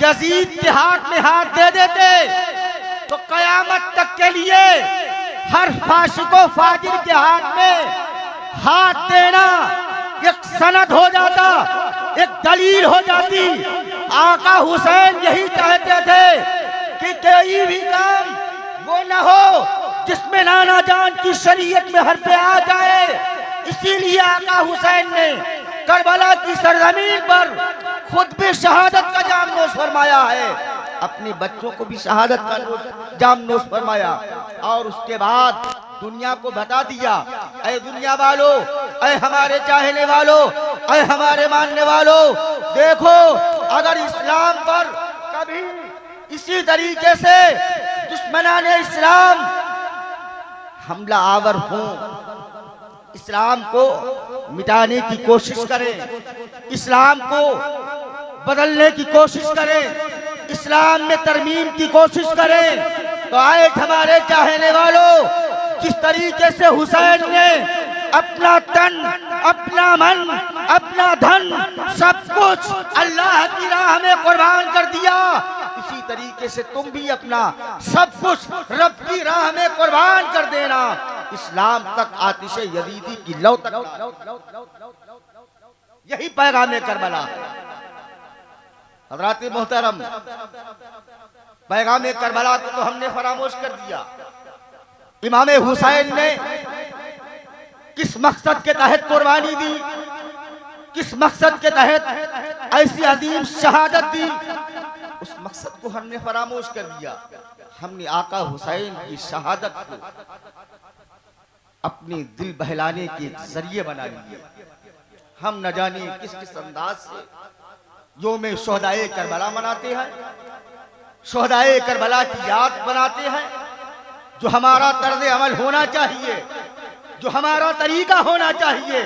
Yazid के हाथ में हाथ दे देते तो कयामत तक के लिए हर फासिको फाजिर के हाथ में हाथ देना एक सनद हो जाता, एक दलील हो जाती। आका हुसैन यही चाहते थे कि कोई भी काम वो न हो जिसमें नाना जान की शरीयत में हर पे आ जाए। इसीलिए आका हुसैन ने करबला की सरजमीन पर खुद भी शहादत का जामनोश फरमाया है, अपने बच्चों को भी शहादत का जामनोश फरमाया और उसके बाद दुनिया को बता दिया, ऐ दुनिया वालों, ऐ हमारे चाहने वालों, ऐ हमारे मानने वालों, देखो अगर इस्लाम पर कभी इसी तरीके से दुश्मनाने इस्लाम हमला आवर हों, इस्लाम को मिटाने की कोशिश करें, इस्लाम को बदलने की कोशिश करें, इस्लाम में तरमीम की कोशिश करें, तो आए हमारे चाहने वालों, जिस तरीके से हुसैन ने अपना तन, अपना मन, अपना धन, सब कुछ अल्लाह की राह में कुर्बान कर दिया, इसी तरीके से तुम भी अपना सब कुछ रब की राह में कुर्बान कर देना। इस्लाम तक आतिशे यजीदी की लौ तक, यही पैगाम करबला है। हज़रात मोहतरम, पैगाम करबला को तो हमने फरामोश कर दिया। इमाम हुसैन ने किस मकसद के तहत कुर्बानी दी, किस मकसद के तहत ऐसी अजीम शहादत दी, उस मकसद को हमने फरामोश कर दिया। हमने आका हुसैन की शहादत को अपने दिल बहलाने के जरिए बना लिया। हम न जाने किस किस अंदाज से योम शोहदाए करबला मनाते हैं, शोहदाए करबला की याद बनाते हैं। जो हमारा तर्ज अमल होना चाहिए, जो हमारा तरीका होना चाहिए,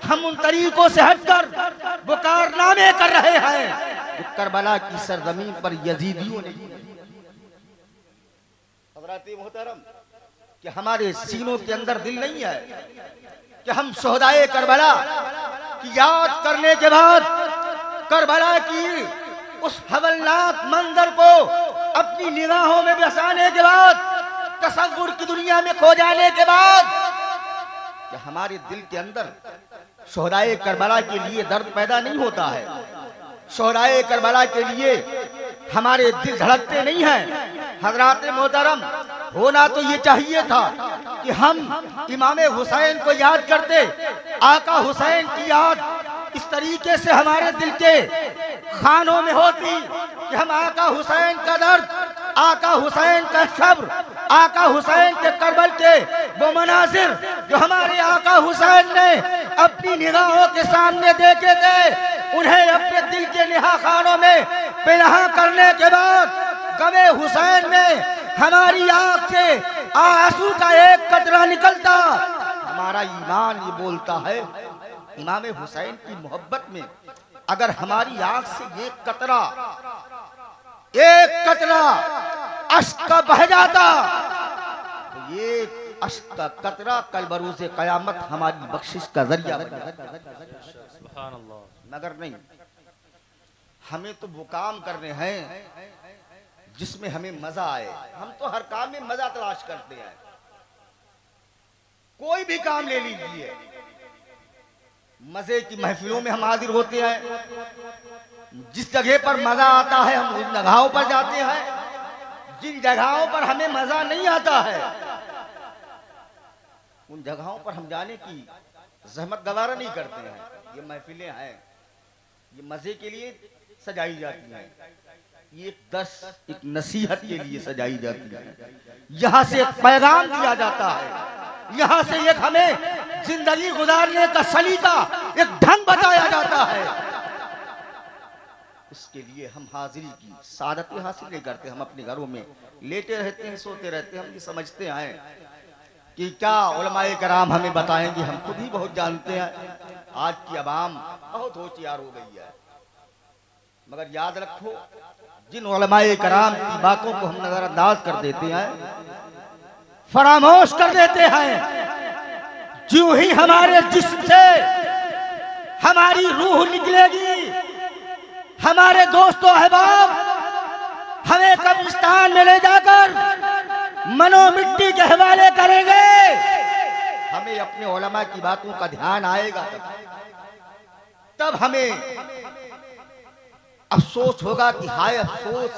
हम उन तरीकों से हटकर वो कारनामे कर रहे हैं जो करबला की सरजमीन पर यजीदियों ने। हज़रात मोहतरम, कि हमारे सीनों के अंदर दिल नहीं है कि हम शोहदाए करबला की याद करने के बाद, करबला की उस हवलनाक मंजर को अपनी निगाहों में बसाने के बाद, तसव्वुर की दुनिया में खो जाने के बाद, कि हमारे दिल के अंदर शोहदाए करबला के लिए दर्द पैदा नहीं होता है, शोहदाए करबला के लिए हमारे दिल धड़कते नहीं हैं। हज़रात मोहतरम, होना तो ये चाहिए था कि हम इमाम हुसैन को याद करते, आका हुसैन की याद इस तरीके से हमारे दिल के खानों में होती कि हम आका हुसैन का दर्द, आका हुसैन का सब्र, आका हुसैन के करबल के वो मनाजिर जो हमारे आका हुसैन ने अपनी निगाहों के सामने देखे थे, उन्हें अपने दिल के निहा खानों में पिनहा करने के बाद गमे हुसैन में हमारी आंख से आंसू का एक कतरा निकलता। हमारा ईमान ये बोलता है, इमाम हुसैन की मोहब्बत में अगर हमारी आंख से एक कतरा अश्क का बह जाता, तो ये अश्क का कतरा कल बरूज़े क़यामत हमारी बख्शिश का जरिया बन जाता। मगर नहीं, हमें तो वो काम करने हैं जिसमें हमें मजा आए। हम तो हर काम में मजा तलाश करते हैं। कोई भी काम ले लीजिए, मजे की महफिलों में हम हाजिर होते हैं, जिस जगह पर मजा आता है हम उन जगहों पर जाते हैं, जिन जगहों पर हमें मजा नहीं आता है उन जगहों पर हम जाने की जहमत गवारा नहीं करते हैं। ये महफिलें हैं, ये मजे के लिए सजाई जाती हैं, ये एक नसीहत के लिए सजाई जाती है। यहाँ से एक पैगाम दिया जाता है, यहाँ से एक हमें जिंदगी गुजारने का सलीका, एक ढंग बताया जाता है। इसके लिए हम हाजिरी की सादत हासिल नहीं करते। हम अपने घरों में लेटे रहते हैं, सोते रहते हैं। हम ये समझते हैं कि क्या उलमाए कराम हमें बताएंगे, हम खुद ही बहुत जानते हैं। आज की अवाम बहुत होशियार हो गई है, मगर याद रखो, जिन उलमाए कराम की बातों को हम नजरअंदाज कर देते हैं, फरामोश कर देते हैं, जो ही हमारे जिस्म से हमारी रूह निकलेगी, हमारे दोस्तों अहबाब हमें कब्रिस्तान में ले जाकर मनो मिट्टी के हवाले करेंगे। हमें अपने उलमा की बातों का ध्यान आएगा, तब हमें अफसोस होगा कि हाय अफसोस,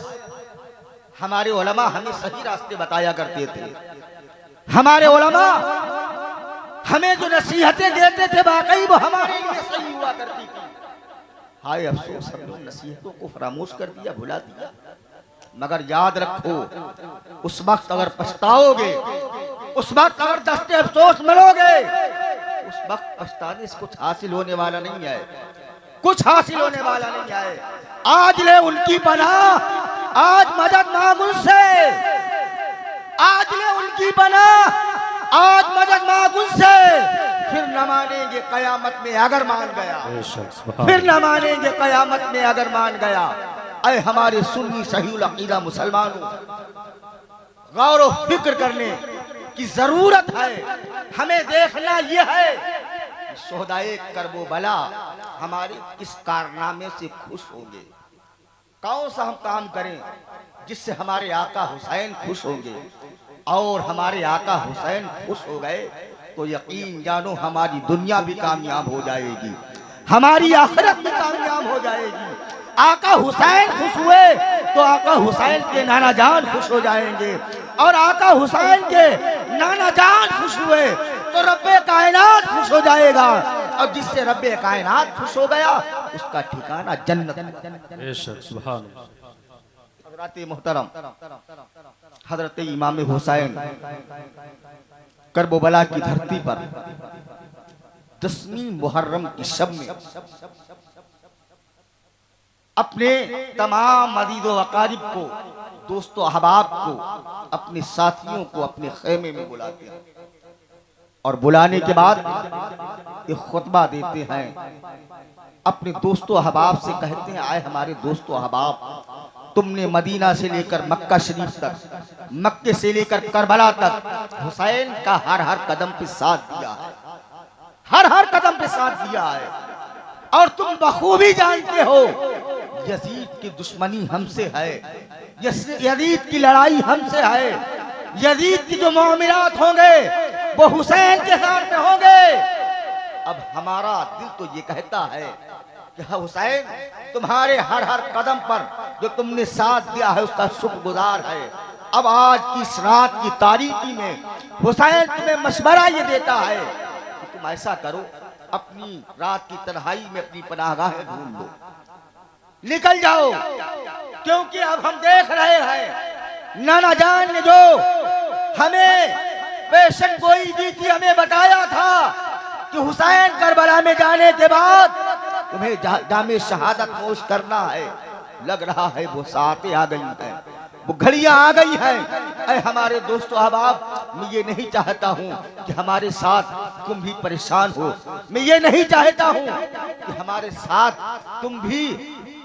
हमारे उलमा हमें सही रास्ते बताया करते थे। हमारे उलमा हमें जो नसीहतें देते थे वाकई वो हमारे लिए सही हुआ करती थी। हाय अफसोस, हम लोग नसीहतों को फरामोश कर दिया, भुला दिया। मगर याद रखो, उस वक्त अगर पछताओगे, उस वक्त अगर दस्ते अफसोस मिलोगे, उस वक्त पछताने से कुछ हासिल होने वाला नहीं है, कुछ हासिल होने वाला नहीं है। आज ले उनकी पनाह, आज मदद मांग उनसे, आज ले उनकी पनाह, आज मदद मांग उनसे। फिर न मानेंगे कयामत में अगर मान गया, फिर न मानेंगे कयामत में अगर मान गया। ऐ हमारे सुन्नी सहीउल अकीदा मुसलमानों, गौर व फिक्र करने की जरूरत है। हमें देखना यह है कि शोहदाए करबला हमारे किस कारनामे से खुश होंगे, कौन सा हम काम करें जिससे हमारे आका हुसैन खुश होंगे। और हमारे आका हुसैन खुश हो गए तो यकीन जानो हमारी दुनिया भी कामयाब हो जाएगी, हमारी आखिरत भी कामयाब हो जाएगी। आका हुसैन खुश हुए तो आका हुसैन के नाना जान खुश हो जाएंगे, और आका हुसैन के नाना जान खुश हुए तो रब्बे कायनात खुश हो जाएगा, और जिससे रब्बे कायनात खुश हो गया उसका ठिकाना जन्नत। हज़रत मोहतरम हज़रत इमाम हुसैन करबला की धरती पर 10वीं मुहर्रम की शब में अपने तमाम मदीद व अकारिब को, दोस्तों अहबाब को, अपने साथियों को अपने खेमे में बुलाते हैं, और बुलाने के बाद एक खुतबा देते हैं। अपने दोस्तों अहबाब से कहते हैं, आए हमारे दोस्तों अहबाब, तुमने मदीना से लेकर मक्का शरीफ तक, मक्के से लेकर करबला तक हुसैन का हर हर कदम पे साथ दिया है, हर हर कदम पे साथ दिया है। और तुम बखूबी जानते हो यजीद की दुश्मनी हमसे है, यजीद की लड़ाई हमसे है, यजीद की जो मामलात होंगे वो हुसैन के साथ में होंगे। अब हमारा दिल तो ये कहता है कि हुसैन तुम्हारे हर हर कदम पर जो तुमने साथ दिया है उसका शुक्रगुजार है। अब आज की इस रात की तारीकी में हुसैन तुम्हें मशवरा ये देता है कि तुम ऐसा करो, अपनी रात की तन्हाई में अपनी पनाहगाहें ढूंढ लो, निकल जाओ, क्योंकि अब हम देख रहे हैं नाना जान ने जो हमें पेशन गोई दी थी, हमें बताया था कि हुसैन करबला में जाने के बाद तुम्हें जामे शहादत नोश करना है। लग रहा है वो सातें आ गई हैं, वो घड़ियां आ गई हैं। ऐ हमारे दोस्तों अहबाब, मैं ये नहीं चाहता हूँ कि हमारे साथ तुम भी परेशान हो, मैं ये नहीं चाहता हूँ कि हमारे साथ तुम भी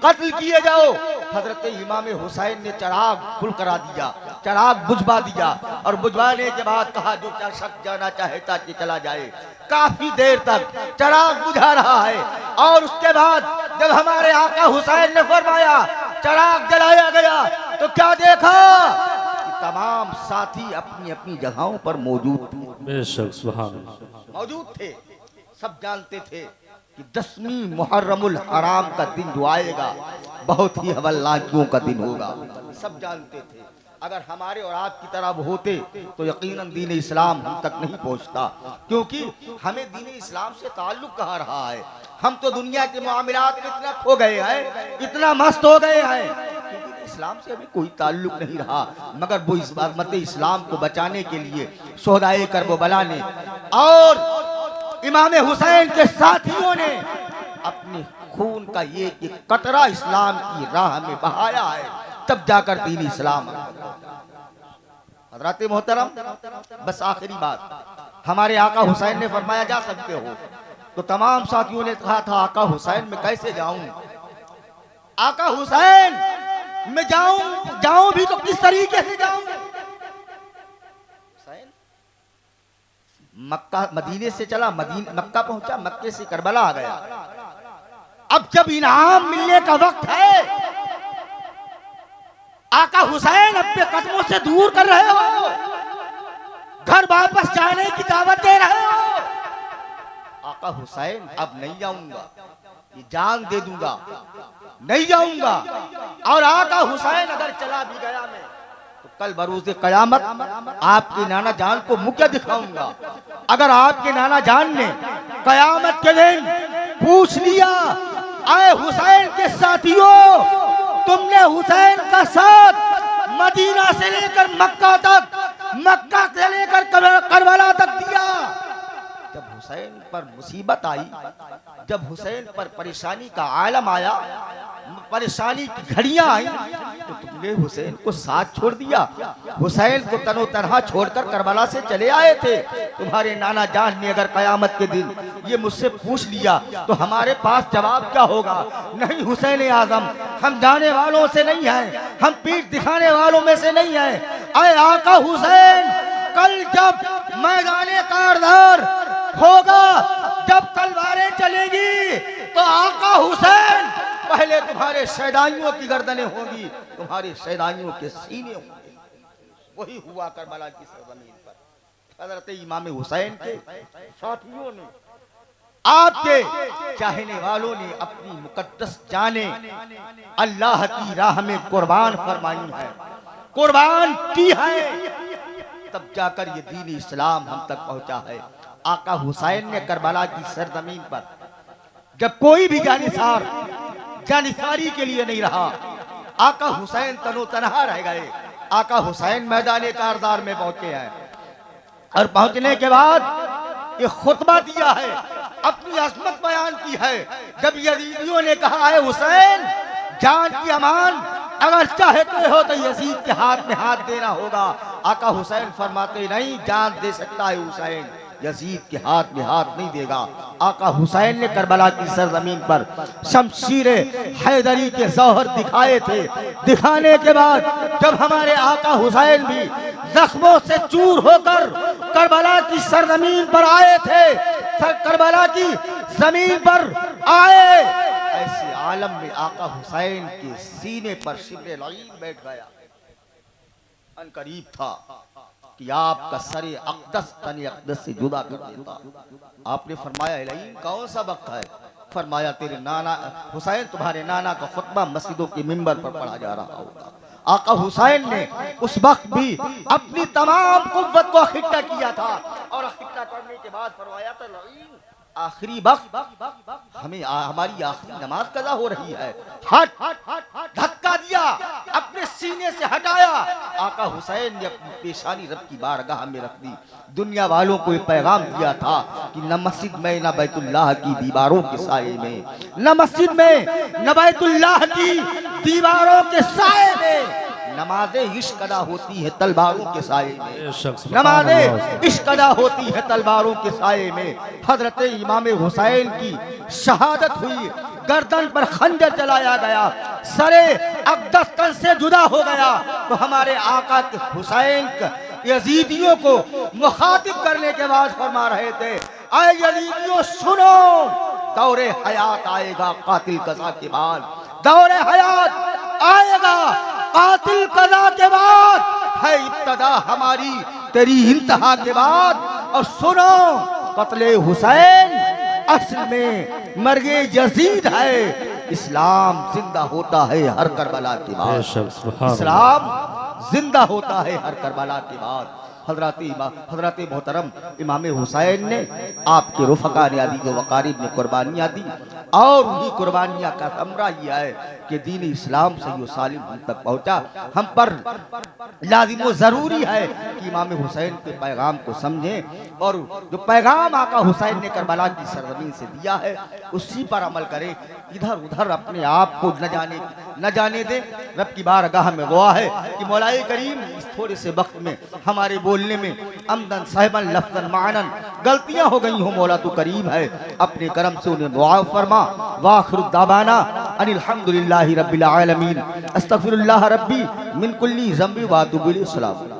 कत्ल किए जाओ। हजरत इमाम हुसैन ने चराग खुल करा दिया, चराग बुझवा दिया, और बुझवाने के बाद कहा जो शख्स जाना चाहता कि चला जाए। काफी देर तक चराग बुझा रहा है, और उसके बाद जब हमारे आका हुसैन ने फरमाया चराग जलाया गया तो क्या देखा कि तमाम साथी अपनी अपनी जगहों पर मौजूद थे। सब जानते थे कि 10वीं मुहर्रमुल हराम का दिन जो आएगा बहुत ही हवलनाकियों का दिन होगा। सब जानते थे अगर हमारे और आपकी तरह वो होते तो यकीनन दीन इस्लाम हम तक नहीं पहुंचता, क्योंकि हमें दीन इस्लाम से ताल्लुक कहाँ रहा है। हम तो दुनिया के मामलात में इतना खो गए हैं, इतना मस्त हो गए हैं, इस्लाम से हमें कोई ताल्लुक नहीं रहा। मगर वो इस बात इस्लाम को बचाने के लिए शोहदाए करबला ने और इमाम हुसैन के साथियों ने अपने खून का ये कतरा इस्लाम की राह में बहाया है, तब जाकर दीन इस्लाम। हज़रत मोहतरम, बस आखिरी बात, हमारे आका हुसैन ने फरमाया जा सकते हो, तो तमाम साथियों ने कहा था आका हुसैन में कैसे जाऊं, आका हुसैन मैं जाऊं भी तो किस तरीके से जाऊं। मक्का मदीने से चला, मक्का पहुंचा, मक्के से करबला आ गया। अब जब इनाम मिलने का वक्त है, आका हुसैन अपने कदमों से दूर कर रहे हो, घर वापस जाने की दावत दे रहे हो। आका हुसैन अब नहीं जाऊंगा, ये जान दे दूंगा, नहीं जाऊंगा। और आका हुसैन अगर चला भी गया मैं, तो कल बरोज़े क़यामत आपके नाना जान को मुक्का दिखाऊंगा। अगर आपके नाना जान ने क़यामत के दिन पूछ लिया, आए हुसैन के साथियों, तुमने हुसैन का साथ मदीना से लेकर मक्का तक, मक्का से लेकर करबला तक दिया। जब हुसैन पर मुसीबत आई, जब हुसैन पर परेशानी का आलम आया, परेशानी की घड़ियां आई, तो तुमने हुसैन को साथ छोड़ दिया। हुसैन को तनो तनहा छोड़कर करबला से चले आए थे। तुम्हारे नाना जान ने अगर कयामत के दिन ये मुझसे पूछ लिया, तो हमारे पास जवाब क्या होगा? नहीं हुसैन आजम, हम जाने वालों से नहीं हैं, हम पीठ दिखाने वालों में से नहीं हैं। अरे आका हुसैन, कल जब मैदाने कारदार होगा, जब तलवारें चलेगी, तो आका हुसैन पहले तुम्हारे शैदाइयों की गर्दनें होंगी, तुम्हारे शैदाइयों के सीने होंगे। वही हुआ करबला की सरजमीन पर। हजरत इमाम हुसैन के साथियों ने, आपके चाहने वालों ने अपनी मुकद्दस जाने अल्लाह की राह में कुर्बान फरमाई है, कुर्बान की है, तब जाकर ये दीन इस्लाम हम तक पहुंचा है। आका हुसैन ने करबला की सरजमीन पर जब कोई भी जानिसारी के लिए नहीं रहा, आका हुसैन तनो तनहा रह गए। आका हुसैन मैदाने कारदार में पहुंचे हैं, और पहुंचने के बाद ये खुतबा दिया है, अपनी अजमत बयान की है। जब यजीदियों ने कहा है हुसैन जान की अमान अगर चाहते हो तो यजीद के हाथ में हाथ देना होगा, आका हुसैन फरमाते नहीं, जान दे सकता है हुसैन, यजीद के हाथ में हाथ नहीं देगा। आका हुसैन ने करबला की सरजमीन पर शमशीर हैदरी के जौहर दिखाए थे। दिखाने के बाद जब हमारे आका हुसैन भी जख्मों से चूर होकर करबला की सरजमीन पर आए थे, करबला की जमीन पर आए, ऐसे आलम में आका हुसैन के सीने पर शिब्र लईन बैठ गया। अनकरीब था कि आपका सरे अक़दस तने अक़दस से जुदा कर देता। आपने फरमाया लईन कौन सा वक्त है? फरमाया तेरे नाना हुसैन, तुम्हारे नाना का खुतबा मस्जिदों के मिंबर पर पढ़ा जा रहा होगा। आका हुसैन ने उस वक्त भी अपनी तमाम कुव्वत को इकट्ठा किया था, और इकट्ठा करने के बाद फरमाया था लईन आखिरी वक्त हमें हमारी आखिरी नमाज कज़ा हो रही है, हट धक्का दिया, अपने सीने से हटाया। आका हुसैन ने अपनी पेशानी रब की बारगाह में रख दी। दुनिया वालों को ये पैगाम दिया था कि न मस्जिद में न बैतुल्लाह की दीवारों के साए में, न मस्जिद में न बैतुल्लाह की दीवारों के साए में नमाज़ें इश्क अदा होती है तलवारों के साए में, नमाज़ें इश्क अदा होती है तलवारों के साए में। हजरत इमाम हुसैन की शहादत हुई, गर्दन पर खंजर चलाया गया, सरे अक़दस तन से जुदा हो गया। तो हमारे आका हुसैन यजीदियों को मुखातिब करने के बाद फरमा रहे थे, आए यजीदियों सुनो, दौरे हयात आएगा कातिल कज़ा के बाद, दौरे हयात आएगा कातिल कज़ा के बाद, है इब्तदा हमारी तेरी इंतहा के बाद। और सुनो, कत्ले हुसैन असल में मर्गे यजीद है, इस्लाम जिंदा होता है हर करबला के बाद, इस्लाम जिंदा होता है हर करबला के बाद। हजरत मोहतरम इमाम हुसैन ने आपके रुफ़का ने आदि जो वकारिब ने कुर्बानियाँ दी, और उन्हीं कुर्बानियाँ का समरा यह है कि दीन इस्लाम से यो सालिम हम तक पहुँचा। हम पर लाजिम व ज़रूरी है कि इमाम हुसैन के पैगाम को समझें, और जो पैगाम आका हुसैन ने करबला की सरजमीन से दिया है उसी पर अमल करें। इधर उधर अपने आप को न जाने दें। रब की बारगाह में दुआ है कि मौलाए करीम इस थोड़े से वक्त में हमारे बोलने में अमदन साहिबन लफ्ज़न मानन गलतियां हो गई हो, मौला तो करीम है, अपने करम से उन्हें दुआ फरमा। वाखिरु दावाना अनिल हम्दुलिल्लाहि रब्बिल आलमीन, अस्तगफिरुल्लाह रब्बी मिन कुल्ली ज़ंबि व अतूबु इलैहि।